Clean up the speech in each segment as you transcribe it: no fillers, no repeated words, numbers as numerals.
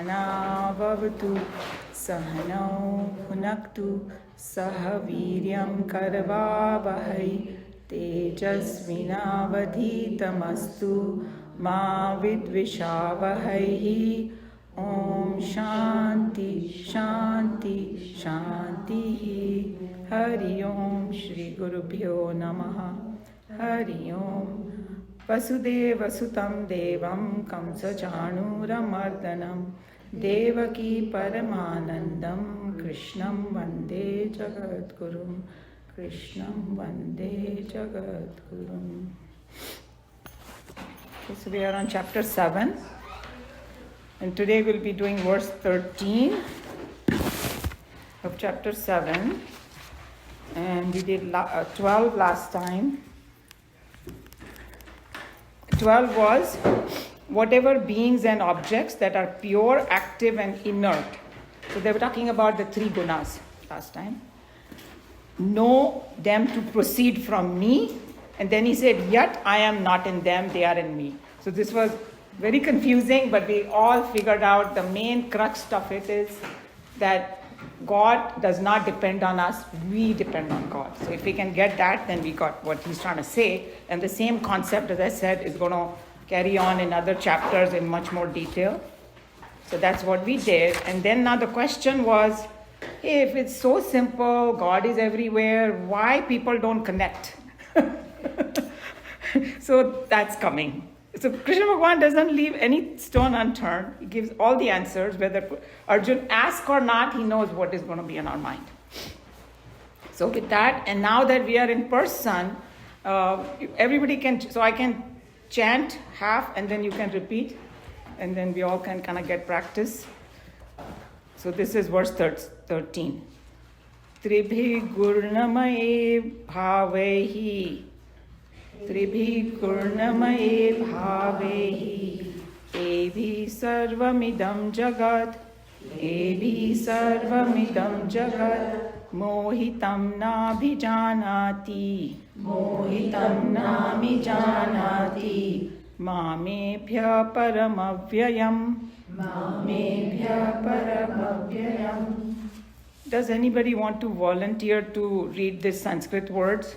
Sahana Vavatu Sahano Bhunaktu Saha Viryam Karvavahai Tejasvinavadhitamastu Ma Vidvishavahai. Om Shanti Shanti Shanti. Hari Om Shri Gurubhyo Namaha. Hari Om. Vasudeva Sutam Devam Kamsa Chanuramardanam Devaki Paramanandam Krishnam Vande Jagadgurum. Krishnam Vande Jagadgurum. Okay, so we are on chapter 7. And today we'll be doing verse 13 of chapter 7. And we did 12 last time. 12 was whatever beings and objects that are pure, active and inert. So they were talking about the three gunas last time. Know them to proceed from me. And then he said, yet I am not in them, they are in me. So this was very confusing, but we all figured out the main crux of it is that God does not depend on us, we depend on God. So if we can get that, then we got what he's trying to say. And the same concept, as I said, is going to carry on in other chapters in much more detail. So that's what we did. And then now the question was, hey, if it's so simple, God is everywhere, why people don't connect? So that's coming. So Krishna Bhagavan doesn't leave any stone unturned. He gives all the answers. Whether Arjun asks or not, he knows what is going to be in our mind. So with that, and now that we are in person, everybody can, so I can chant half and then you can repeat. And then we all can kind of get practice. So this is verse 13. Tribhi gurnamaye bhavehi. Tribhi gurnamaye bhavehi. Evi sarvamidam jagat. Evi sarvamidam jagat. Mohitam nabhijanati. Mohitam nabhijanati. Mamebhya paramavyayam. Mamebhya paramavyayam. Does anybody want to volunteer to read these Sanskrit words?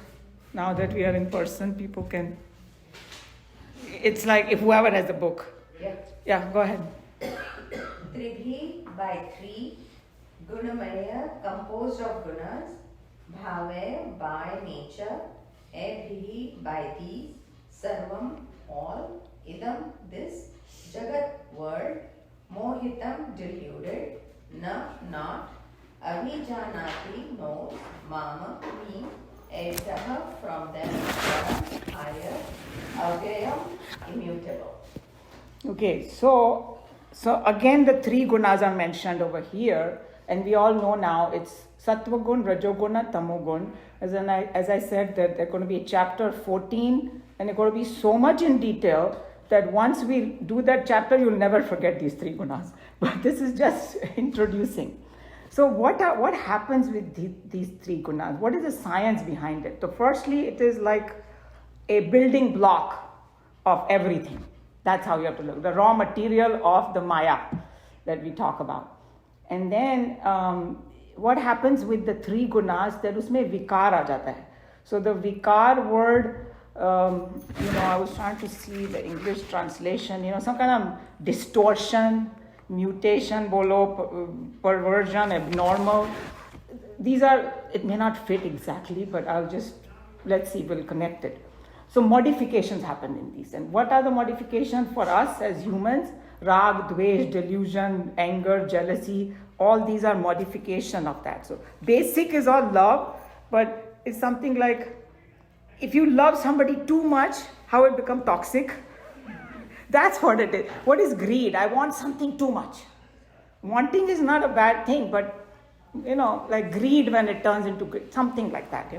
Now that we are in person, people can. It's like if whoever has the book. Yeah, go ahead. Tribhi by three, Gunamaya composed of gunas, Bhave by nature, Ebhi by these, Sarvam all, Idam this, Jagat world, Mohitam deluded, Na not, Avijanati knows, Mama me, Edaha from them, higher, Avyayam immutable. Okay, so again the three gunas are mentioned over here, and we all know now it's Sattvagun, Rajoguna, Tamogun. As I said, that they're going to be chapter 14, and they're going to be so much in detail that once we do that chapter, you'll never forget these three gunas. But this is just introducing. So what happens with these three gunas? What is the science behind it? So firstly, it is like a building block of everything. That's how you have to look. The raw material of the Maya that we talk about. And then what happens with the three gunas, that usme vikar aa jata hai. So the vikar word, I was trying to see the English translation, some kind of distortion, mutation, perversion, abnormal. These are, it may not fit exactly, but let's see, we'll connect it. So modifications happen in these. And what are the modifications for us as humans? Rag, dvesh, delusion, anger, jealousy, all these are modification of that. So basic is all love, but it's something like, if you love somebody too much, how it become toxic? That's what it is. What is greed? I want something too much. Wanting is not a bad thing, but, like greed when it turns into greed, something like that,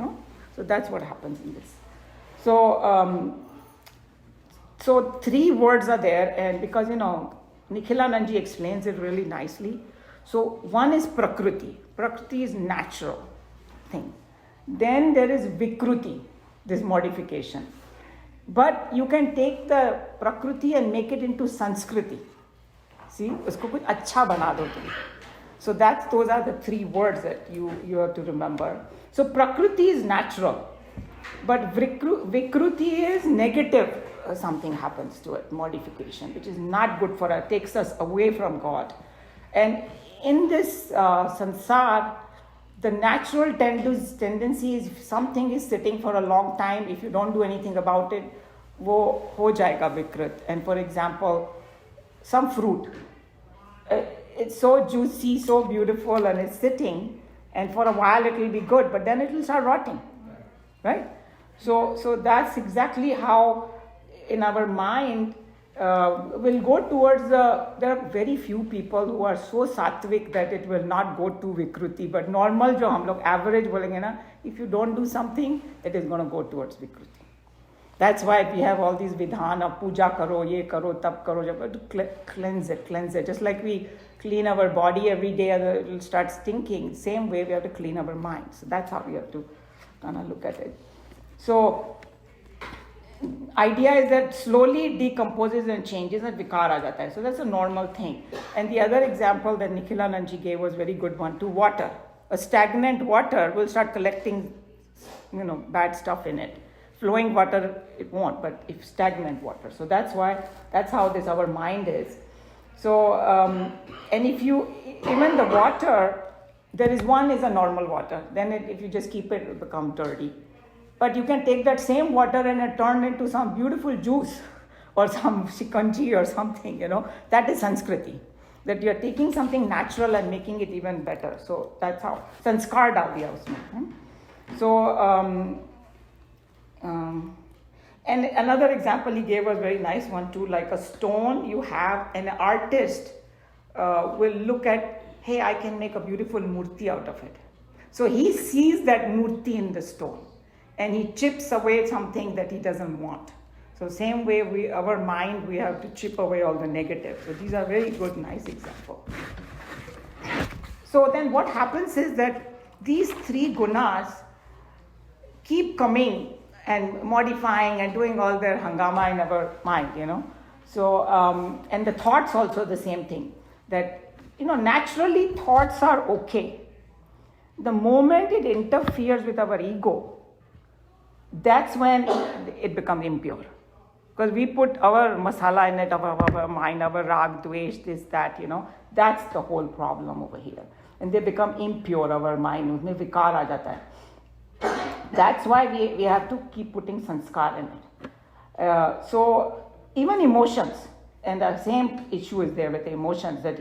So that's what happens in this. So three words are there, and because, Nikhilananji explains it really nicely. So one is Prakriti. Prakriti is natural thing. Then there is Vikruti, this modification. But you can take the Prakriti and make it into Sanskriti. See, उसको कुछ अच्छा बना दो तुम. So those are the three words that you have to remember. So Prakriti is natural, but Vikruti is negative. Something happens to it, modification, which is not good for us, takes us away from God. And in this sansar, the natural tendency is if something is sitting for a long time, if you don't do anything about it, wo ho jayega vikrit. And for example, some fruit, it's so juicy, so beautiful, and it's sitting, and for a while it will be good, but then it will start rotting, right? So that's exactly how in our mind will go towards there are very few people who are so sattvic that it will not go to vikruti, but normal jo hum log average bolenge na, if you don't do something, it is going to go towards vikruti. That's why we have all these vidhan of puja karo, ye karo, tab karo, to cleanse it. Just like we clean our body every day, it will start stinking. Same way we have to clean our mind. So that's how we have to kind of look at it. So idea is that slowly decomposes and changes and vikar aa jata hai. So that's a normal thing. And the other example that Nikhilanandji gave was very good one to water. A stagnant water will start collecting, bad stuff in it. Flowing water, it won't, but if stagnant water. So that's how this our mind is. So, and if you, even the water, there is one is a normal water. Then if you just keep it, it will become dirty. But you can take that same water and turn it into some beautiful juice or some shikanji or something, That is Sanskriti. That you are taking something natural and making it even better. So that's how, sanskar dal diya usme. So, and another example he gave was very nice one too, like a stone you have, an artist will look at, hey, I can make a beautiful murti out of it. So he sees that murti in the stone and he chips away something that he doesn't want. So same way our mind, we have to chip away all the negatives. So these are very good, nice examples. So then what happens is that these three gunas keep coming and modifying and doing all their hangama in our mind, So, and the thoughts also the same thing. That, naturally thoughts are okay. The moment it interferes with our ego, that's when it becomes impure. Because we put our masala in it, our mind, our rag, dvesh, this, that, That's the whole problem over here. And they become impure, our mind. Usme vikar aa jata hai. That's why we have to keep putting sanskar in it. So even emotions, and the same issue is there with the emotions, that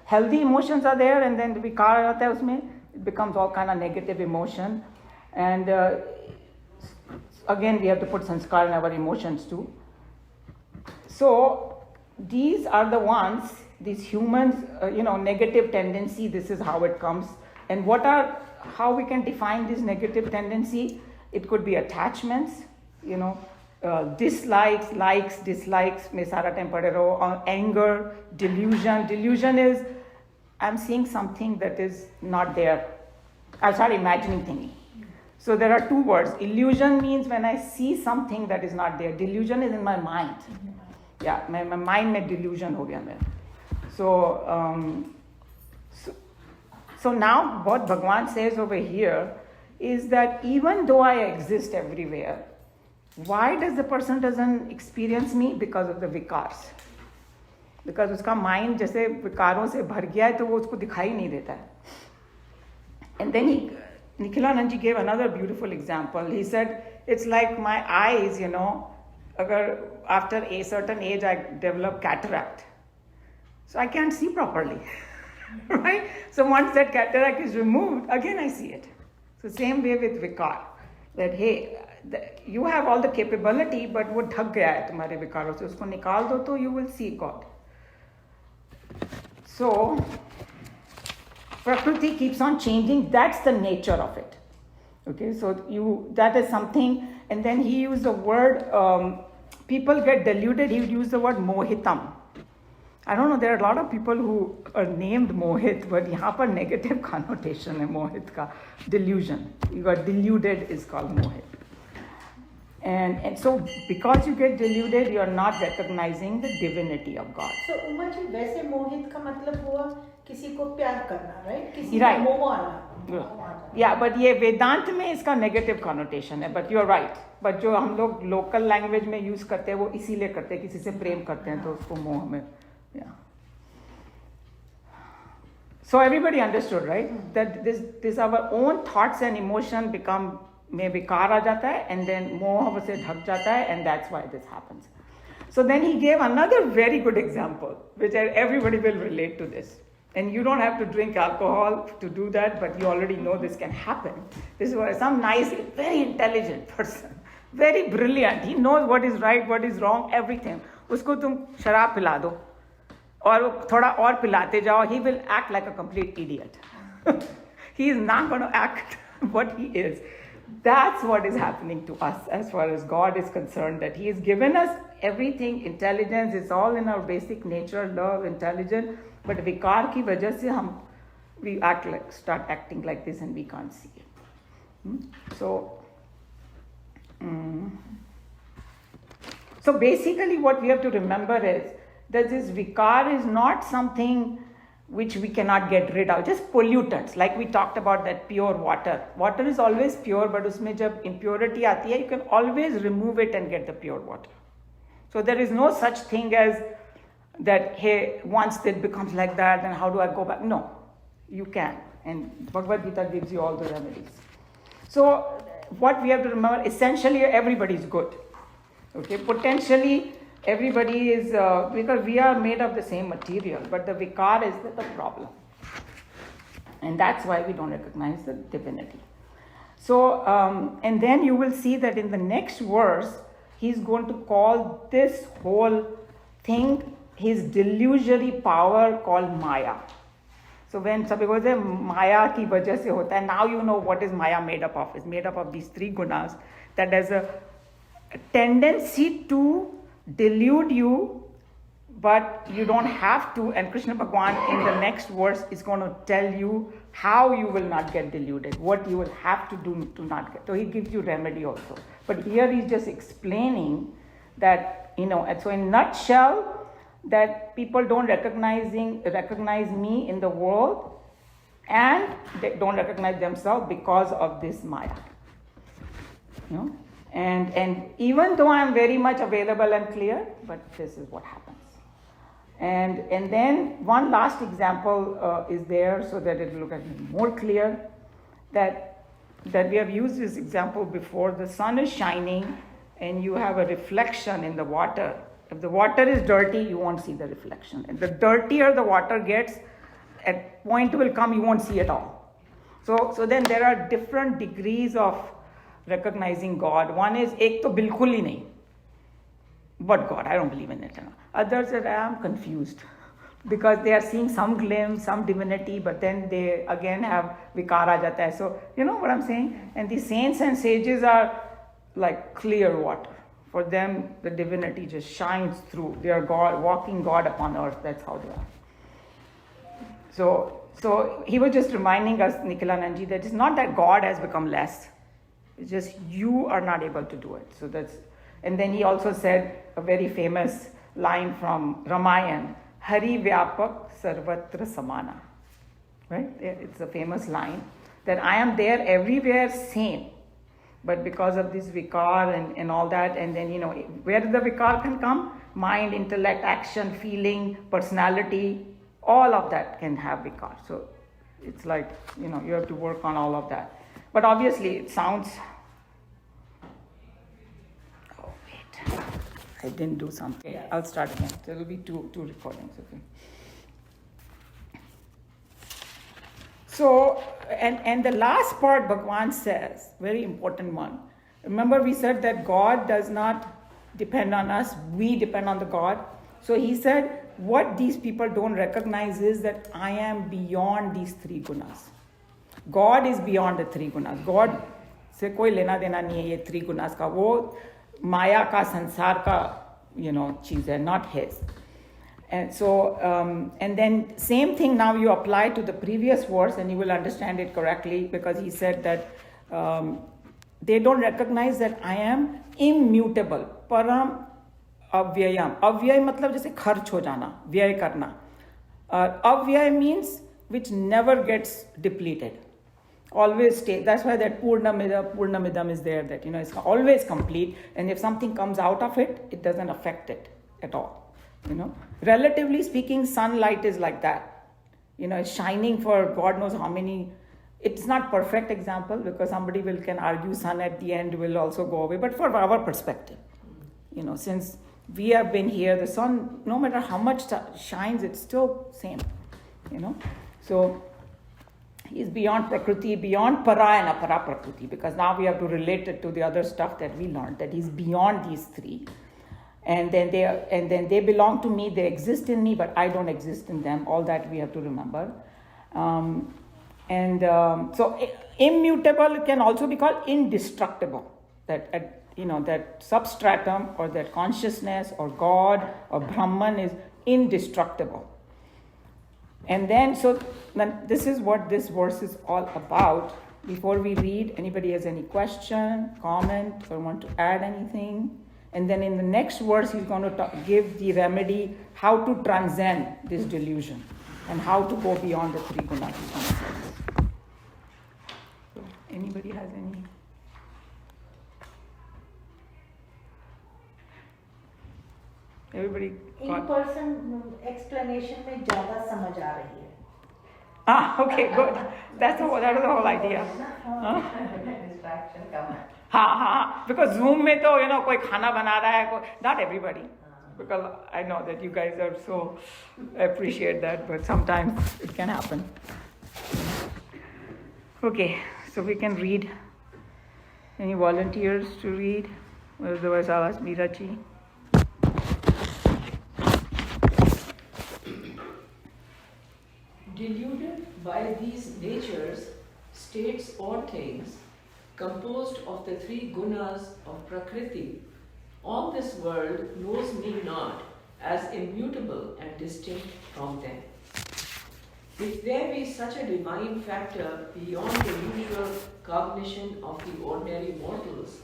healthy emotions are there, and then vikar aata hai usme, it becomes all kind of negative emotion. And again we have to put sanskar in our emotions too. So these are the ones, these humans, negative tendency, this is how it comes. And how we can define this negative tendency? It could be attachments, dislikes, likes, dislikes, mein sara time pade raho, anger, delusion. Delusion is, I'm seeing something that is not there. I start imagining thinking. So there are two words. Illusion means when I see something that is not there. Delusion is in my mind. Yeah, my mind mein delusion ho gaya mera. So now what Bhagwan says over here is that even though I exist everywhere, why does the person doesn't experience me? Because of the vikars. Because uska mind jaise vikaron se bhar gaya hai, to wo usko dikhai nahi deta hai. And then Nikhilanandji gave another beautiful example. He said, it's like my eyes, agar after a certain age I develop cataract. So I can't see properly. Right? So once that cataract is removed, again I see it. So same way with vikar. That hey, you have all the capability, but wo dhak gaya hai tumhare vikaron se, usko nikal do to you will see God. So Prakriti keeps on changing. That's the nature of it. Okay, so that is something. And then he used the word, people get deluded. He would use the word mohitam. I don't know, there are a lot of people who are named Mohit, but यहाँ पर negative connotation है Mohit का, delusion. You got deluded is called Mohit. And so because you get deluded, you are not recognizing the divinity of God. So Uma ji वैसे मोहित का मतलब हुआ किसी को प्यार करना, right? किसी Right. को मोह आना. Yeah, but ये वेदांत में इसका नेगेटिव कॉनोटेशन है, but you're right. but जो हम लोग लोकल लैंग्वेज में यूज करते हैं वो इसीलिए करते हैं, किसी से प्रेम करते हैं तो उसको मोह में. Yeah. So everybody understood, right? That this our own thoughts and emotion become में विकार आ जाता है and then मोह से ढक जाता है and that's why this happens. So then he gave another very good example which everybody will relate to this. And you don't have to drink alcohol to do that, but you already know this can happen. This was some nice, very intelligent person, very brilliant. He knows what is right, what is wrong, everything. उसको तुम शराब पिला दो और वो थोड़ा और पिलाते जाओ, he will act like a complete idiot. He is not going to act what he is. That's what is happening to us as far as God is concerned, that he has given us everything, intelligence, it's all in our basic nature, love, intelligence, but vikar ki wajah se we start acting like this and we can't see it. So basically what we have to remember is that this vikar is not something which we cannot get rid of, just pollutants. Like we talked about that pure water. Water is always pure, but usme jab impurity aati hai, you can always remove it and get the pure water. So there is no such thing as that, hey, once it becomes like that, then how do I go back? No, you can. And Bhagavad Gita gives you all the remedies. So what we have to remember, essentially everybody is good. Okay, potentially everybody is, because we are made of the same material, but the vikar is the problem. And that's why we don't recognize the divinity. So, and then you will see that in the next verse, he's going to call this whole thing his delusory power called Maya. So when somebody goes, Maya ki wajah se hota hai, now you know what is Maya made up of. It's made up of these three gunas that has a tendency to delude you, but you don't have to. And Krishna Bhagwan in the next verse is going to tell you how you will not get deluded, what you will have to do to not get. So he gives you remedy also. But here he's just explaining that, and so in a nutshell, that people don't recognize me in the world and they don't recognize themselves because of this Maya. And even though I'm very much available and clear, but this is what happens. And then one last example is there so that it will look at more clear, that we have used this example before. The sun is shining and you have a reflection in the water. If the water is dirty, you won't see the reflection. And the dirtier the water gets, a point will come you won't see it all. So then there are different degrees of recognizing God. One is, ek to bilkul hi nahi. What God? I don't believe in it. Others are, I am confused. Because they are seeing some glimpse, some divinity, but then they again have vikara jata hai. So, you know what I'm saying? And the saints and sages are like clear water. For them, the divinity just shines through. They are God, walking God upon earth. That's how they are. So he was just reminding us, Nikhilanandji, that it's not that God has become less. It's just you are not able to do it. So that's, and then he also said a very famous line from Ramayana, Hari Vyapak Sarvatra Samana. Right? It's a famous line that I am there everywhere same. But because of this vikar and all that, and then, where the vikar can come? Mind, intellect, action, feeling, personality, all of that can have vikar. So it's like, you have to work on all of that. But obviously it sounds, oh wait, I didn't do something. Yes. I'll start again. There will be two recordings, okay. So, and the last part Bhagwan says, very important one. Remember we said that God does not depend on us, we depend on the God. So he said, what these people don't recognize is that I am beyond these three gunas. God is beyond the three gunas. God se koi lena dena nahi hai ye three gunas ka. Wo maya ka, sansar ka, cheez hai, not his. And so, and then same thing now you apply to the previous verse and you will understand it correctly, because he said that they don't recognize that I am immutable. Param avyayam. Avyay मतलब जैसे खर्च हो जाना, व्यय करना. Avyay means which never gets depleted. Always stay. That's why that Purnamidam is there, that it's always complete, and if something comes out of it, it doesn't affect it at all. Relatively speaking, sunlight is like that. It's shining for God knows how many. It's not perfect example, because somebody can argue sun at the end will also go away, but for our perspective, since we have been here, the sun, no matter how much shines, it's still same. So he's beyond Prakriti, beyond Para and Apara Prakriti, because now we have to relate it to the other stuff that we learned, that he's beyond these three. And then they belong to me, they exist in me, but I don't exist in them. All that we have to remember. So immutable can also be called indestructible. That substratum or that consciousness or God or Brahman is indestructible. And then this is what this verse is all about. Before we read, anybody has any question, comment, or want to add anything? And then in the next verse, he's going to give the remedy, how to transcend this delusion and how to go beyond the three gunas. So, anybody has any? Everybody In person explanation में ज़्यादा समझ आ रही है. Okay, good. That is the whole idea. Distraction come. हाँ, because Zoom में तो कोई खाना बना रहा है, not everybody, because I know that you guys are so appreciate that, but sometimes it can happen. Okay, so we can read. Any volunteers to read? Otherwise, I'll ask Meeraji. Deluded by these natures, states or things, composed of the three gunas of Prakriti, all this world knows me not as immutable and distinct from them. If there be such a divine factor beyond the usual cognition of the ordinary mortals,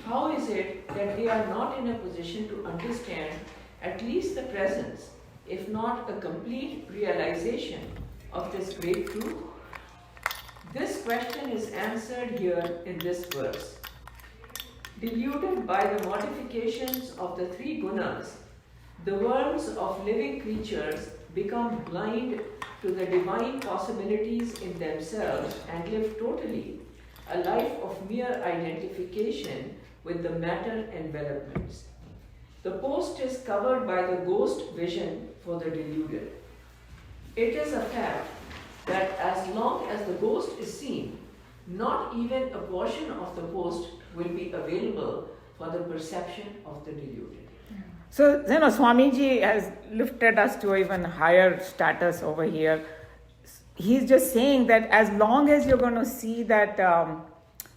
how is it that they are not in a position to understand at least the presence, if not a complete realization of this great truth? This question is answered here in this verse. Deluded by the modifications of the three gunas, the worlds of living creatures become blind to the divine possibilities in themselves and live totally a life of mere identification with the matter envelopments. The post is covered by the ghost vision for the deluded. It is a fact that as long as the ghost is seen, not even a portion of the post will be available for the perception of the deluded. So, Swamiji has lifted us to even higher status over here. He's just saying that as long as you're going to see that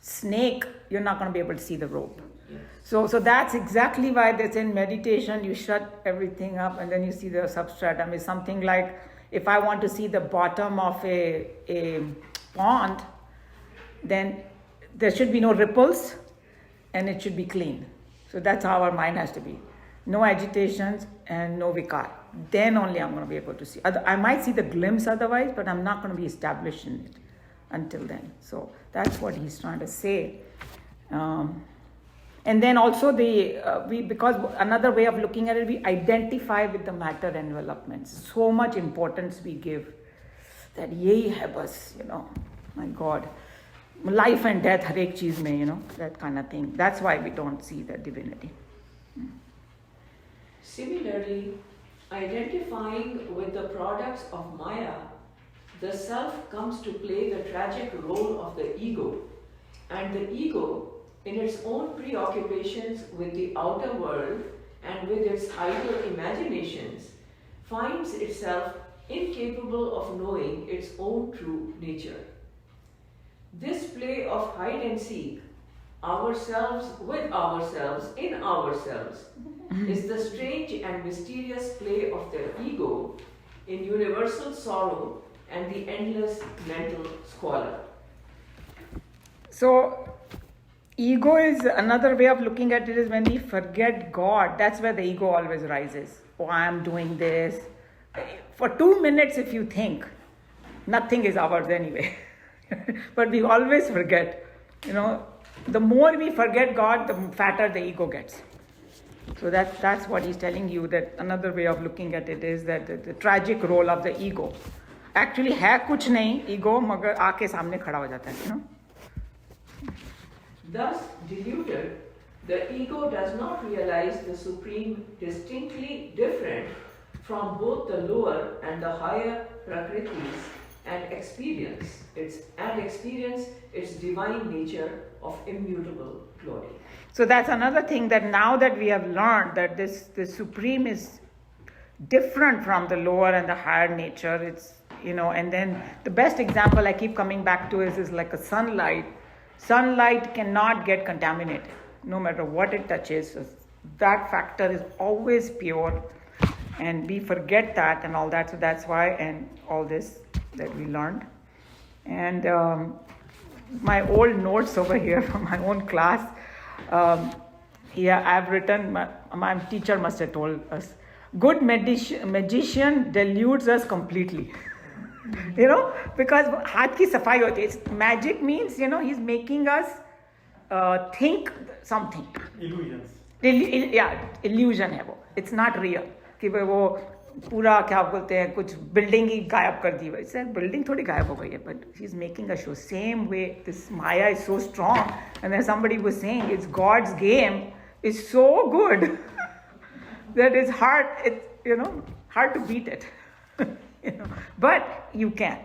snake, you're not going to be able to see the rope. Yes. So that's exactly why that's in meditation, you shut everything up and then you see the substratum. Is something like, if I want to see the bottom of a pond, then there should be no ripples and it should be clean. So that's how our mind has to be. No agitations and no vikar. Then only I'm going to be able to see. I might see the glimpse otherwise, but I'm not going to be established in it until then. So that's what he's trying to say. And then also because another way of looking at it, we identify with the matter envelopments. So much importance we give that yehi hai bas, my God. Life and death, har ek cheez mein, that kind of thing. That's why we don't see the divinity. Similarly, identifying with the products of Maya, the self comes to play the tragic role of the ego, and the ego, in its own preoccupations with the outer world and with its idle imaginations, finds itself incapable of knowing its own true nature. This play of hide and seek, ourselves with ourselves in ourselves, is the strange and mysterious play of the ego in universal sorrow and the endless mental squalor. So, ego is another way of looking at it is when we forget God. That's where the ego always rises. Oh, I am doing this. For 2 minutes, if you think, nothing is ours anyway. But we always forget. The more we forget God, the fatter the ego gets. So that's what he's telling you, that another way of looking at it is that the tragic role of the ego. Actually है कुछ नहीं ego, मगर आके सामने खड़ा हो जाता है, Thus deluded, the ego does not realize the Supreme distinctly different from both the lower and the higher prakritis and experience its divine nature of immutable glory. So that's another thing, that now that we have learned that the Supreme is different from the lower and the higher nature, it's, and then the best example I keep coming back to is like a sunlight. Sunlight cannot get contaminated, no matter what it touches. That factor is always pure, and we forget that and all that. So that's why, and all this that we learned. And my old notes over here from my own class, I've written, my teacher must have told us, good magician deludes us completely. Because हाथ की सफाई होती है. Magic means, he's making us think something. Illusions. Illusion है वो. It's not real. कि वो पूरा क्या बोलते हैं, कुछ building ही गायब कर दी. It's like building थोड़ी गायब हो गई है, but he's making a show. Same way, this Maya is so strong. And then somebody was saying, it's God's game is so good that it's hard. Hard to beat it. But you can.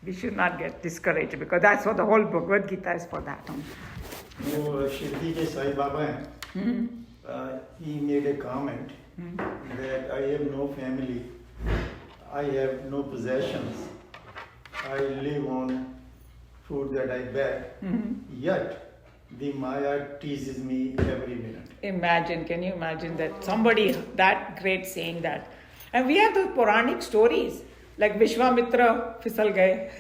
We should not get discouraged, because that's what the whole Bhagavad Gita is for that. वो शिरडी के साई बाबा हैं. He made a comment that I have no family, I have no possessions, I live on food that I beg, yet the Maya teases me every minute. Can you imagine that somebody that great saying that? And we have those Puranic stories, like Vishwamitra फिसल गए.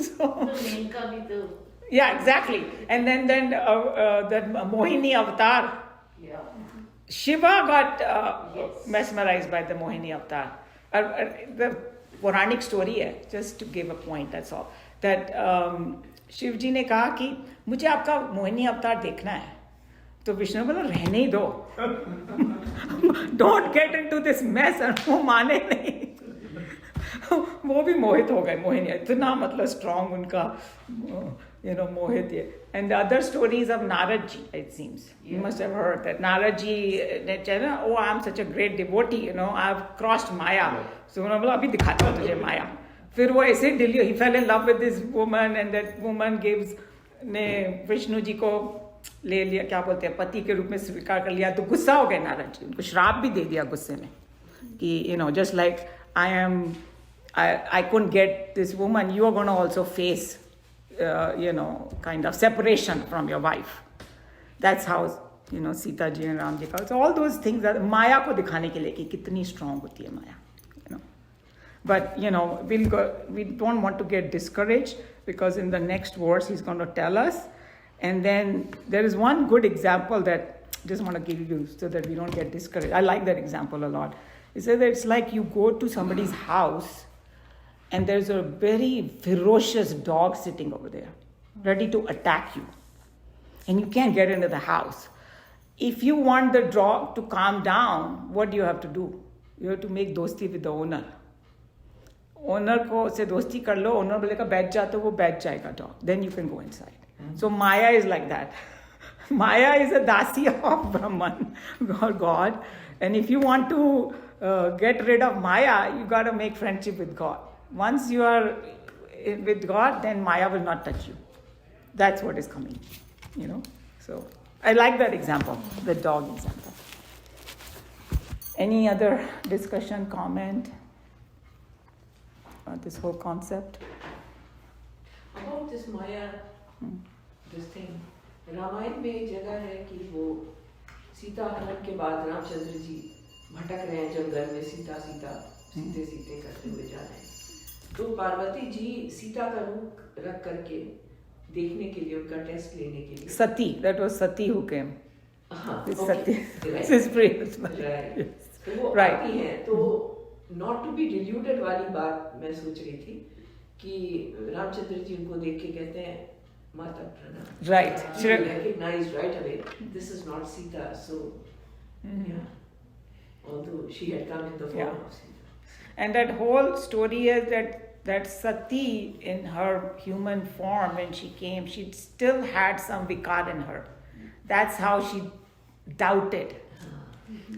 So, yeah, exactly. And then that Mohini avatar. Yeah. Shiva got mesmerized by the Mohini avatar. The Puranic story है, just to give a point, that's all. That Shiv जी ने कहा कि मुझे आपका मोहिनी अवतार देखना है. तो विष्णु बोला रहने ही दो. Don't get into this mess. और वो माने नहीं. वो भी मोहित हो गए मोहिनी. इतना मतलब strong उनका मोहित ये. And the other stories of Narad ji, it seems. You must have heard that Narad ji, oh, I'm such a great devotee, I've crossed Maya. So उन्होंने बोला अभी दिखाता हूँ तुझे Maya. फिर वो ऐसे deliver, he fell in love with this woman, and that woman ने विष्णु जी को ले लिया, क्या बोलते हैं, पति के रूप में स्वीकार कर लिया. तो गुस्सा हो गए नारद जी, उनको श्राप भी दे दिया गुस्से में कि just like I couldn't get this woman, you are going to also face kind of separation from your wife. That's how Sita ji and Ram ji ka. So all those things that Maya को दिखाने के लिए कि कितनी strong होती है Maya. But we don't want to get discouraged, because in the next verse he's going to tell us. And then there is one good example that I just want to give you so that we don't get discouraged. I like that example a lot. He says that it's like you go to somebody's house and there's a very ferocious dog sitting over there, ready to attack you. And you can't get into the house. If you want the dog to calm down, what do you have to do? You have to make dosti with the owner. Owner को से दोस्ती कर लो, owner बोलेगा बैठ जा, तो वो बैठ जाएगा dog. Then you can go inside. So Maya is like that. Maya is a dasi of Brahman or God. And if you want to get rid of Maya, you got to make friendship with God. Once you are with God, then Maya will not touch you. That's what is coming, So I like that example, the dog example. Any other discussion, comment on this whole concept? About this Maya, this thing, Ramayan में एक जगह है कि वो सीता हरण के बाद रामचंद्र जी भटक रहे हैं जंगल में, सीते करते हुए जा रहे हैं. तो पार्वती जी सीता का रूप रख करके देखने के लिए, उनका टेस्ट लेने के लिए. Sati, that was Sati who came. This Okay, Sati, right. this is priest. Right. Yes. तो वो Right. आती हैं, तो not to be deluded वाली बात मैं सोच रही थी कि रामचंद्र जी उनको देख के कहते हैं माता प्रणाम. Right. She recognized right away this is not Sita. So yeah, although she had come in the form Yeah. of Sita. And that whole story is that Sati in her human form when she came, she still had some vikar in her. That's how she doubted.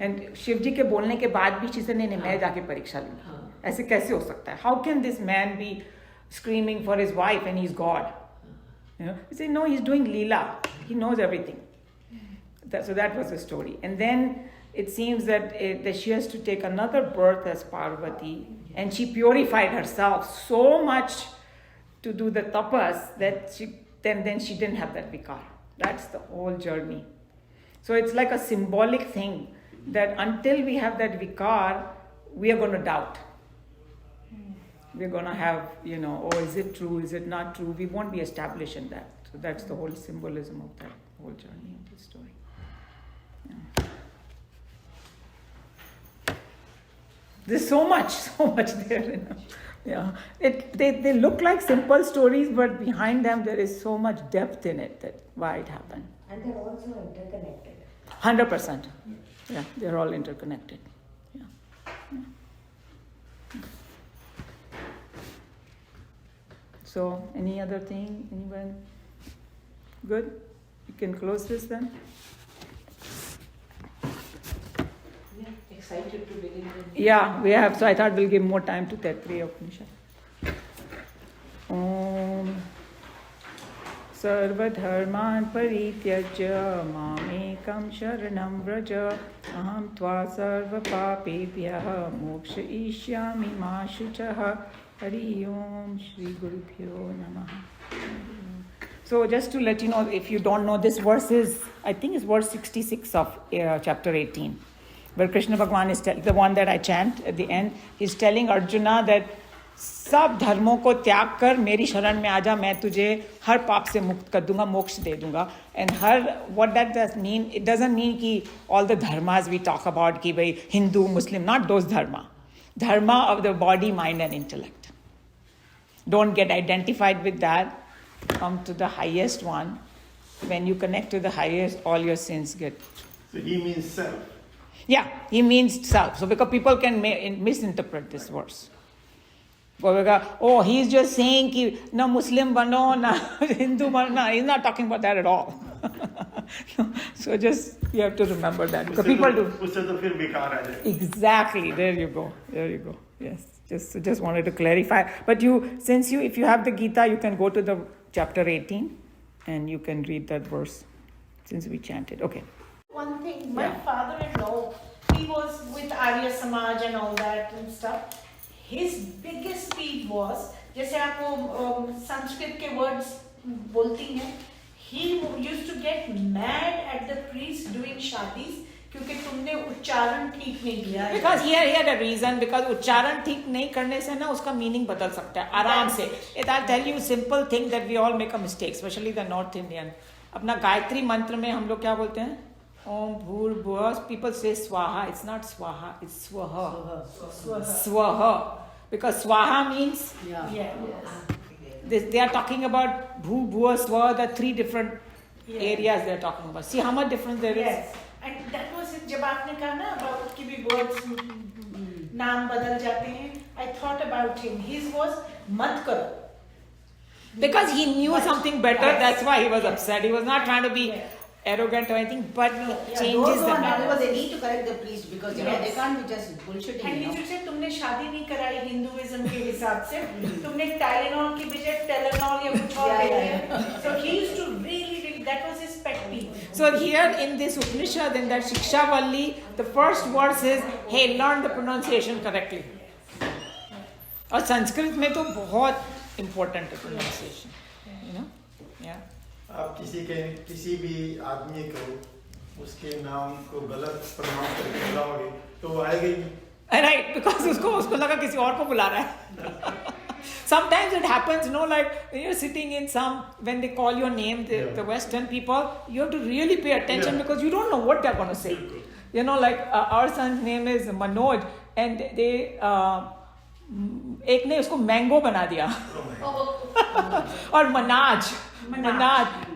And Shiv जी के बोलने के बाद भी she said नहीं मैं जाके परीक्षा लूँ. ऐसे कैसे हो सकता है? How can this man be screaming for his wife and he's God? You know, he said no, he's doing leela. He knows everything. So that was the story. And then it seems that she has to take another birth as Parvati, and she purified herself so much to do the tapas that then she didn't have that vikar. That's the whole journey. So it's like a symbolic thing that until we have that vikar, we are going to doubt. We're going to have, oh, is it true? Is it not true? We won't be established in that. So that's the whole symbolism of that whole journey of the story. Yeah. There's so much there. Yeah. They look like simple stories, but behind them there is so much depth in it that why it happened. And they're also interconnected. 100%. Yeah, they're all interconnected. Yeah. So, any other thing? Anyone? Good? You can close this then? Yeah, excited to begin. Yeah, we have. So I thought we'll give more time to Taittiriya Upanishad. Om Sarvadharman Parityajya Mamekam Sharanam Vraja Aham Tva Sarva Papebhyah Moksha Ishyami Ma Shuchaha Hari Om Shri Gurubhyo Namaha. So just to let you know, if you don't know, this verse is, I think it's verse 66 of chapter 18. Where Krishna Bhagwan is the one that I chant at the end, he's telling Arjuna that सब धर्मों को त्याग कर मेरी शरण में आजा, मैं तुझे हर पाप से मुक्त कर दूंगा, मोक्ष दे दूंगा. And what that does mean, it doesn't mean कि all the dharmas we talk about कि भाई Hindu, Muslim, not those dharma. Dharma of the body, mind and intellect. Don't get identified with that. Come to the highest one. When you connect to the highest, all your sins get. So he means self. Yeah, he means self. So because people can misinterpret this verse. Oh, he's just saying कि ना Muslim बनो ना Hindu बनो. No, he's not talking about that at all. So just you have to remember that because people do. उससे तो फिर बेकार आ जाए. Exactly. There you go. Yes. Just wanted to clarify. But if you have the Geeta, you can go to the chapter 18 and you can read that verse since we chanted. Okay. One thing, my Yeah. father-in-law, he was with Arya Samaj and all that and stuff. His biggest peeve was, जैसे आप वो संस्कृत के words बोलती हैं, he used to get mad at the priest doing shadis क्योंकि तुमने उच्चारण ठीक नहीं किया. Because he had a reason, because उच्चारण ठीक नहीं करने से ना उसका meaning बदल सकता है आराम से. I'll tell you simple thing that we all make a mistake, especially the North Indian. अपना गायत्री मंत्र में हम लोग क्या बोलते हैं? Om Bhurभुवः. People say Swaha. It's not Swaha. It's Swaha. Swaha. Because Swaha means they are talking about Bhurभुvः Swaha, the three different areas they are talking about. See how much difference there is? Yes. And that was it. जब आपने कहा ना about कि भी words नाम बदल जाते हैं, I thought about him. His was मत करो. Because he knew something better, that's why he was upset. He was not trying to be arrogant or anything, but he changes the matter. Because they need to correct the priest because they can't be just bullshitting. And he said, तुमने शादी नहीं कराई Hinduism के हिसाब से, तुमने Tylenol की बजाय टेलेनॉल या कुछ और ले लिया. So he used to really, that was his pet peeve. So here in this Upanishad, in that Shiksha Valli, the first verse is, hey, learn the pronunciation correctly. और संस्कृत में तो बहुत important है pronunciation, you know, yeah. आप किसी भी आदमी को उसके नाम को गलत प्रोनाउंस करके बुलाओगे तो वो आएगा ही नहीं. Right, because उसको लगा किसी और को बुला रहा है. sometimes it happens, like when you're sitting in when they call your name, the Western people, you have to really pay attention because you don't know what they're going to say. Like our son's name is Manoj, and they एक ने उसको mango बना दिया और मनाज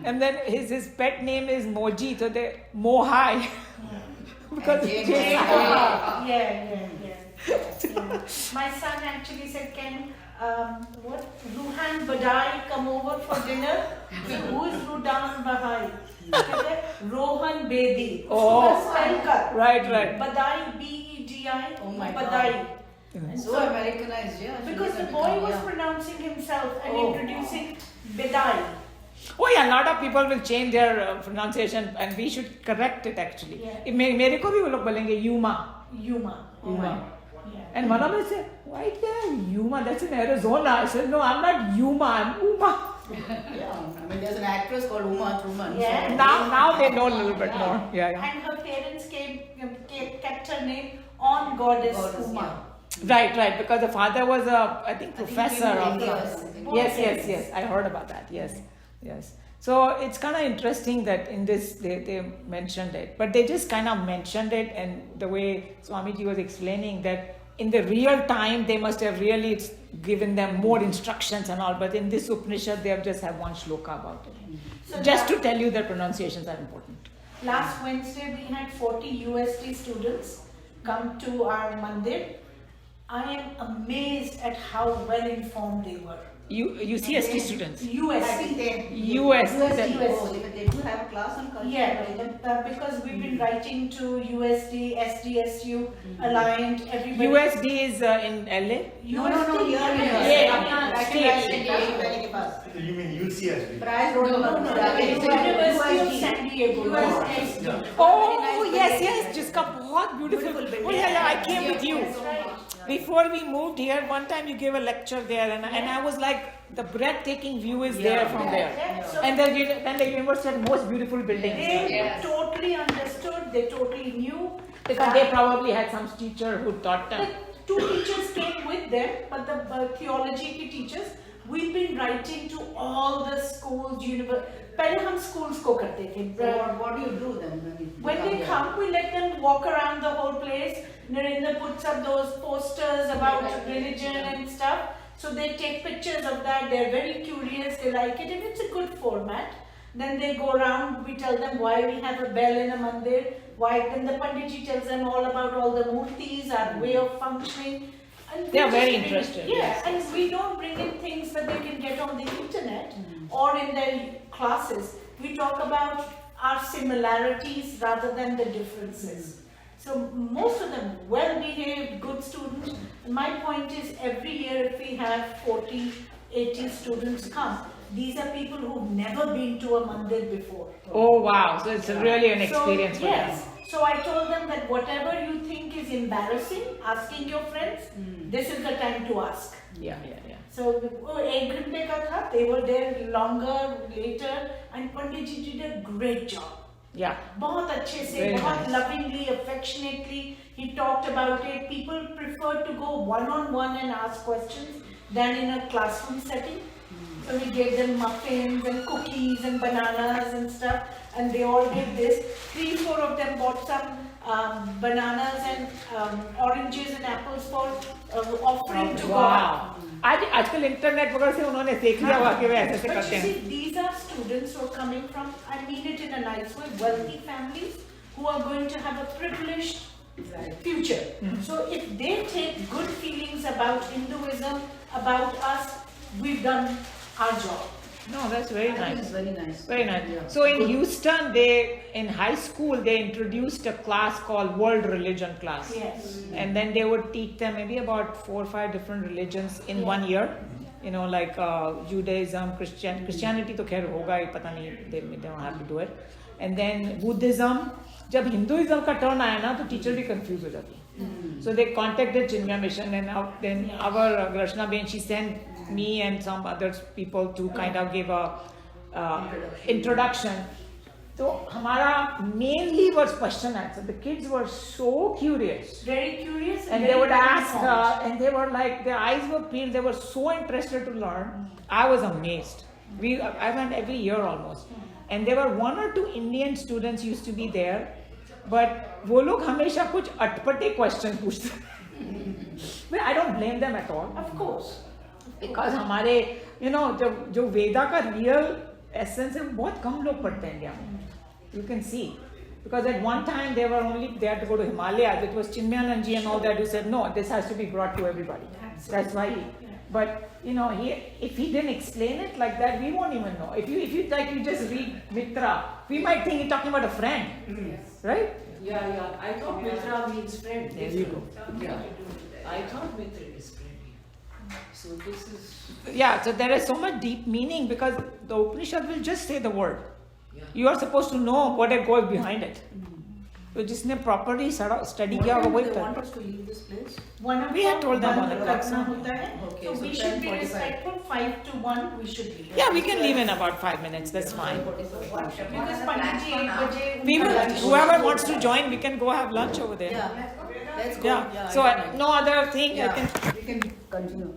and then his pet name is Moji, so they Mohai because yeah. My son actually said, can Ruhan Badai come over for dinner? So who is Ruhan Badai? Rohan Bedi. Right. Badai, B-E-D-I. Oh my Badai. God. So Americanized, yeah. Because the boy was pronouncing himself and introducing Badai. Oh yeah, a lot of people will change their pronunciation, and we should correct it actually. Yeah. मेरे को भी वो लोग बोलेंगे Yuma. Yuma. And one of them said, why there Yuma? That's in Arizona. I said, no, I'm not Yuma, I'm Uma. Yeah, I mean, there's an actress called Uma Thurman. Yeah. So Now they know a little bit more. Yeah. And her parents kept her name on Goddess Uma. Right, because the father was I think professor of the Yes. I heard about that. Yes. So it's kind of interesting that in this they mentioned it, but they just kind of mentioned it, and the way Swamiji was explaining that in the real time they must have really given them more instructions and all, but in this Upanishad they just have one shloka about it. So just to tell you that pronunciations are important. Last Wednesday we had 40 USD students come to our mandir. I am amazed at how well informed they were. UCST students. USD. US. Oh, they do have a class on culture. Yeah, because we've been writing to USD, SDSU, Alliant, everybody. USD is in LA? No, You mean UCSD? Prize Road. University of San Diego. USD. Oh, yes, जिसका बहुत beautiful. Oh yeah, I came with you. That's right. Before we moved here, one time you gave a lecture there, and I was like, the breathtaking view is there from there. Yeah. And then the university had most beautiful buildings. They totally understood, they totally knew. Because they probably had some teacher who taught them. The two teachers came with them, but the theology teachers, we've been writing to all the schools, पहले हम schools को करते थे. What do you do then? When they come, we let them walk around the whole place. Narendra puts up those posters about religion and stuff. So they take pictures of that. They're very curious. They like it, and it's a good format. Then they go around. We tell them why we have a bell in a mandir. Why? Then the Panditji tells them all about all the murtis, our way of functioning. And They are very interested. Yeah, and we don't bring in things that they can get on the internet or in their classes. We talk about our similarities rather than the differences. So most of them well-behaved, good students. And my point is every year if we have 40, 80 students come, these are people who've never been to a mandir before. Oh wow, so it's really an experience for them. So I told them that whatever you think is embarrassing, asking your friends, this is the time to ask. Yeah. So एक घंटे का था, they were there longer, later, and Panditji did a great job. Yeah. बहुत अच्छे से, Very बहुत nice. lovingly, affectionately, he talked about it. People prefer to go one-on-one and ask questions than in a classroom setting. So we gave them muffins and cookies and bananas and stuff, and they all did this. 3-4 of them bought some bananas and oranges and apples for offering to God. आजकल internet वगैरह से उन्होंने सीख लिया हुआ कि वे ऐसे But करते you हैं. see, these are students who are coming from, I mean it in a nice way, wealthy families who are going to have a privileged future. So if they take good feelings about Hinduism, about us, we've done our job. No, that's very nice. It's very nice. Very nice. Yeah. So in Houston, in high school, they introduced a class called World Religion class. Yes. And then they would teach them maybe about 4 or 5 different religions in 1 year. Like Judaism, Christianity तो खैर होगा ही पता नहीं, they don't have to do it. And then Buddhism. जब Hinduism का turn आया ना, तो teacher भी confused हो जाती है. So they contacted Chinmaya Mission, and then our Rachna Ben, she sent me and some other people to kind of give a introduction. तो हमारा mainly was question answer. The kids were so curious. Very curious. And very they would well ask, informed. and they were like, their eyes were peeled. They were so interested to learn. I was amazed. I went every year almost, and there were 1 or 2 Indian students used to be there, but वो लोग हमेशा कुछ अटपटे question पूछते. But I don't blame them at all. Of course. Because हमारे, you know, जो वेदा का real essence है, बहुत कम लोग पढ़ते हैं इंडिया में. You can see. Because at one time they had to go to Himalayas. It was Chinmayanand ji and all that who said, no, this has to be brought to everybody. That's why but you know, if he didn't explain it like that, we won't even know. If you like, you just read Mitra, we might think he's talking about a friend. Right? Yeah. I thought Mitra means friend. There you go. Yeah. I thought Mitra is friend. So this is. Yeah, so there is so much deep meaning because the Upanishad will just say the word. Yeah. You are supposed to know what it goes behind it. तो जिसने properly study किया वो वही They कर. want us to leave this place? We had told them on the clock. करना होता है. Okay, So so we should be 10:45. respectful. 5 to 1 we should leave. Yeah, we can leave in about 5 minutes. That's fine. Because Pandit ji 1 बजे We will, उनका lunch whoever wants to join, we can go have lunch over there. Yeah, let's go. Yeah. So I like no other thing. I Yeah, can. we can continue.